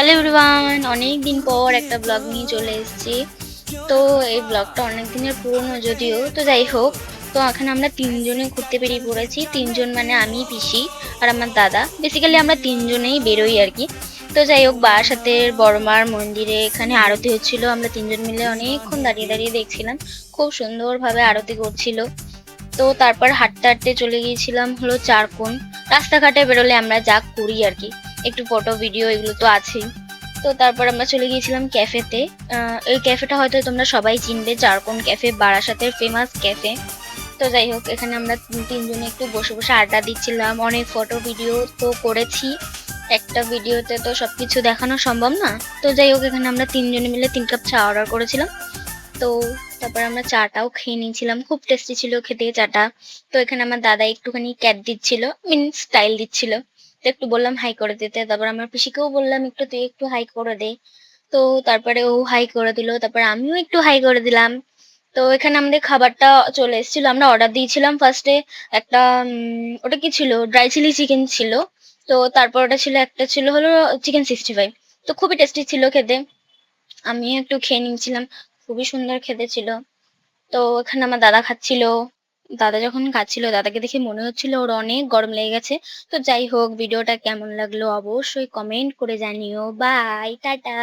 Hello everyone, অনেক দিন পর একটা ব্লগ নিয়ে চলে এসেছি। তো এই ব্লগটা অনেক দিনের পুরনো যদিও, তো যাই হোক। তো এখানে আমরা তিনজনে ঘুরতে বেরিয়ে পড়েছি। তিনজন মানে আমি, পিসি আর আমার দাদা। বেসিক্যালি আমরা তিনজনেই বেরোই আর কি। তো যাই হোক, বারাসাতের বড়মার মন্দিরে এখানে আরতি হচ্ছিল। আমরা তিনজন মিলে অনেকক্ষণ দাঁড়িয়ে দাঁড়িয়ে দেখছিলাম। খুব সুন্দরভাবে আরতি করছিল। তো তারপর হাঁটতে হাঁটতে চলে গিয়েছিলাম হলো চারকোন। রাস্তাঘাটে বেরোলে আমরা যা করি আর কি, একটু ফটো ভিডিও এগুলো তো আছেই। তো তারপর আমরা চলে গিয়েছিলাম ক্যাফেতে। এই ক্যাফেটা হয়তো তোমরা সবাই চিনবে, চারকোন ক্যাফে, বারাসাতের ফেমাস ক্যাফে। তো যাই হোক, এখানে আমরা তিনজনে একটু বসে বসে আড্ডা দিচ্ছিলাম, অনেক ফটো ভিডিও তো করেছি। একটা ভিডিওতে তো সবকিছু দেখানো সম্ভব না। তো যাই হোক, এখানে আমরা তিনজনে মিলে 3 কাপ চা অর্ডার করেছিলাম। তো তারপর আমরা চাটাও খেয়ে নিয়েছিলাম, খুব টেস্টি ছিল খেতে চাটা। তো এখানে আমার দাদা একটুখানি ক্যাট দিচ্ছিল, মিন স্টাইল দিচ্ছিল। তো একটু বললাম হাই করে দিতে, তারপর আমার পিসিকেও বললাম একটু তুই একটু হাই করে দে। তো তারপরে ও হাই করে দিল, তারপর আমিও একটু হাই করে দিলাম। তো এখানে আমাদের খাবারটা চলে এসেছিল, আমরা অর্ডার দিয়েছিলাম ফার্স্টে একটা ওটা কি ছিল, ড্রাই চিলি চিকেন ছিল। তো তারপর ওটা ছিল, একটা ছিল হলো চিকেন 65। তো খুবই টেস্টি ছিল খেতে। আমিও একটু খেয়ে নিয়েছিলাম, খুবই সুন্দর খেতে ছিল। তো এখানে আমার দাদা খাচ্ছিল। দাদা যখন খাচ্ছিল, দাদাকে দেখে মনে হচ্ছিল ওর অনেক গরম লেগে গেছে। তো যাই হোক, ভিডিওটা কেমন লাগলো অবশ্যই কমেন্ট করে জানিও। Bye, tata.